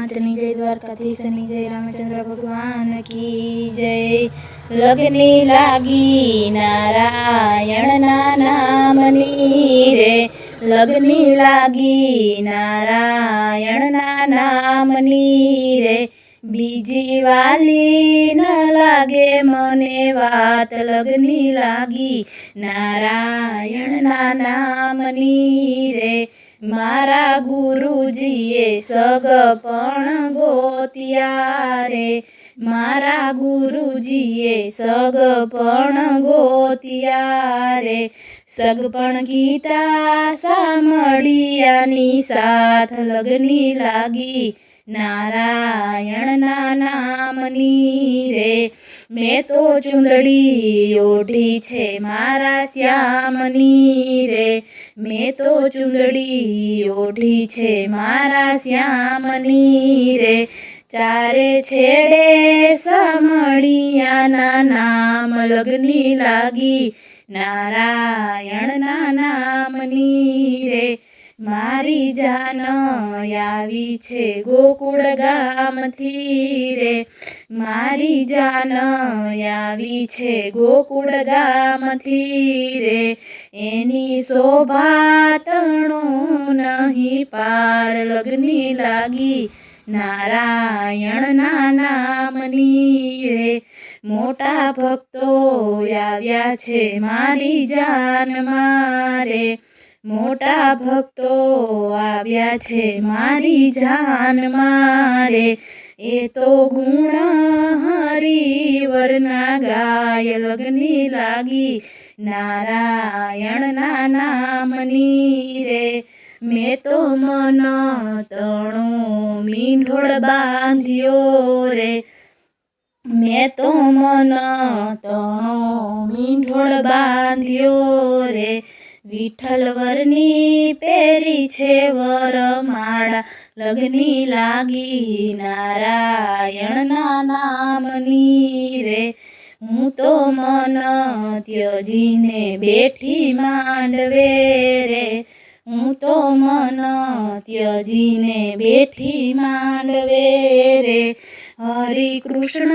नाथनी जय, द्वारकाधीशनी जय, रामचंद्र भगवान की जय। लगनी लागी नारायणना नामनी रे, लगनी लागी नारायणना नामनी रे। बीजी वाली न लागे मने वात, लगनी लागी नारायणना नामनी रे। मारा गुरुजीए सगपण गोतिया रे, मारा गुरुजीए सगपण गोतिया रे। सगपण गीता सामळियानी साथ, लगनी लागी नारायणना नामनी रे। मैं तो चूंदड़ी ओढ़ी छे मारा श्यामनी रे, मैं तो चूंदड़ी ओढ़ी छे मारा श्यामनी रे। चारे छेड़े सामळियाना नाम, लगनी लागी नारायणना नामनी रे। मारी जान आवी छे गोकुळ गामथी रे, मारी जान आवी छे गोकुळ गामथी रे। एनी शोभा तणो नहीं पार, लगनी लागी नारायणना नामनी रे। मोटा भक्तो आव्या छे मारी जान मारे, मोटा भक्तो आव्या छे मारी जान मारे। ए तो गुण हरिवरना गाय, लगनी लागी नारायणना नामनी रे। मैं तो मन तणो मींढोळ बांध्यो रे, मैं तो मन तणो मींढोळ बांध्यो रे। विठ्ठलवरनी पेरी छे वरमाळा, लगनी लागी नारायणना नामनी रे। हूँ तो मन त्यजीने बेठी मांडवे रे, हूँ तो मन त्यजीने बेठी मांडवे रे। हरि कृष्ण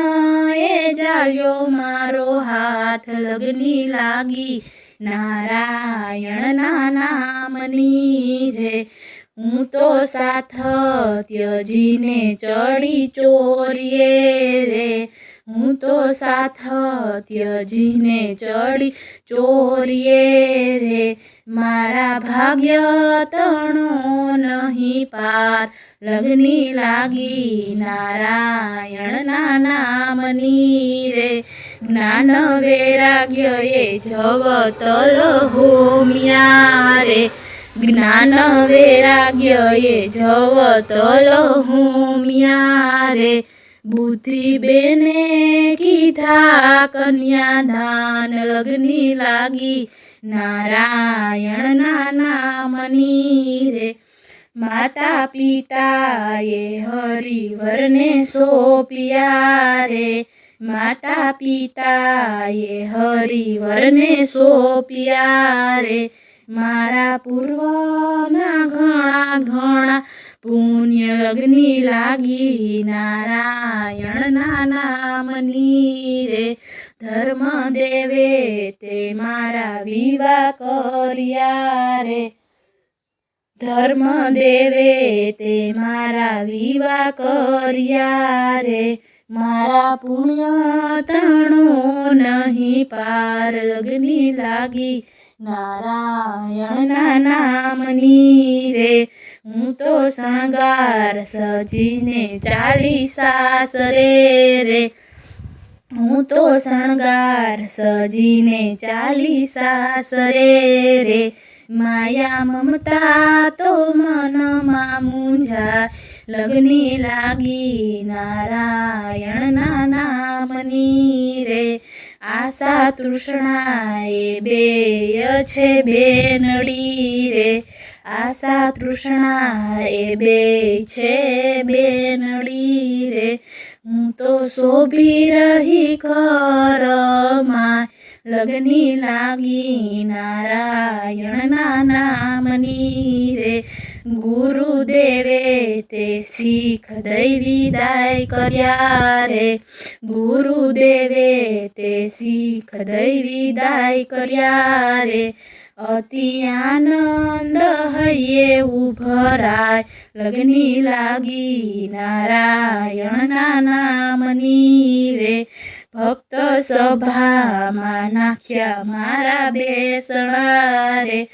ए जाल्यो मारो हाथ, लगनी लागी नारायणना नामनी रे। हूँ तो साथ त्यजीने चढ़ी चोरिए रे, हूँ तो साथ त्यजीने चढ़ी चोरिए रे। मारा भाग्य तणो नहीं पार, लगनी लागी नारायणना नामनी रे। ज्ञान वैराग्य ए जवतल होमिया रे, ज्ञान वैराग्य ए जवतल होमिया रे। बुद्धि बेने कीधा कन्यादान, लगनी लागी नारायणना नामनी रे। माता पिता ये हरिवरने सोपिया रे, माता पिता ये हरिवरने सोपिया रे। मारा पूर्वना घणा घणा पुण्य, लगनी लागी नारायणना नामनी रे। धर्म देवे ते मारा विवाह कर्या रे, धर्म देवे ते मारा विवाह कर्या रे। मारा पुण्य तणो नहीं पार, लगनी लागी नारायणना नामनी रे। हूँ तो शणगार सजीने चाली सासरे रे, हूँ तो शणगार सजीने चाली सासरे रे। माया ममता तो मनमा मूंझा, लगनी लागी नारायणना नामनी रे। आशा तृष्णा ए बेय छे बेनड़ी रे, आशा तृष्णा ए बेय छे बेनड़ी रे। हूँ तो शोभी रही घरमा, लगनी लागी नारायणना नामनी रे। ગુરુદેવે તે શીખ દઈ વિદાય કર્યા રે, ગુરુદેવે તે શીખ દઈ વિદાય કર્યા રે. અતિ આનંદ હૈયે ઉભરાય, લગની લાગી નારાયણના નામની રે. ભક્ત સભામાં નાખ્યા મારા બેસણા રે,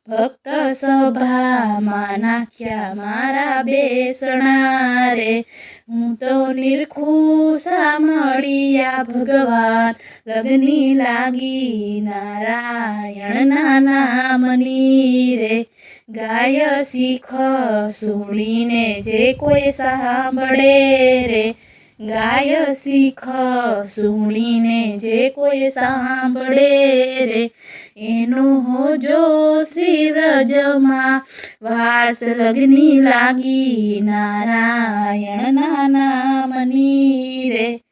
ભક્ત સભામાં નાખ્યા મારા બેસણા રે. હું તો નિરખુશા મળ્યા ભગવાન, લગની લાગી નારાયણના નામની રે. ગાય શીખ સુણીને જે કોઈ સાંભળે રે, ગાય શીખ સુણીને જે કોઈ સાંભળે રે. એનો હોજો શ્રી વ્રજમાં વાસ, લગની લાગી નારાયણના નામની રે.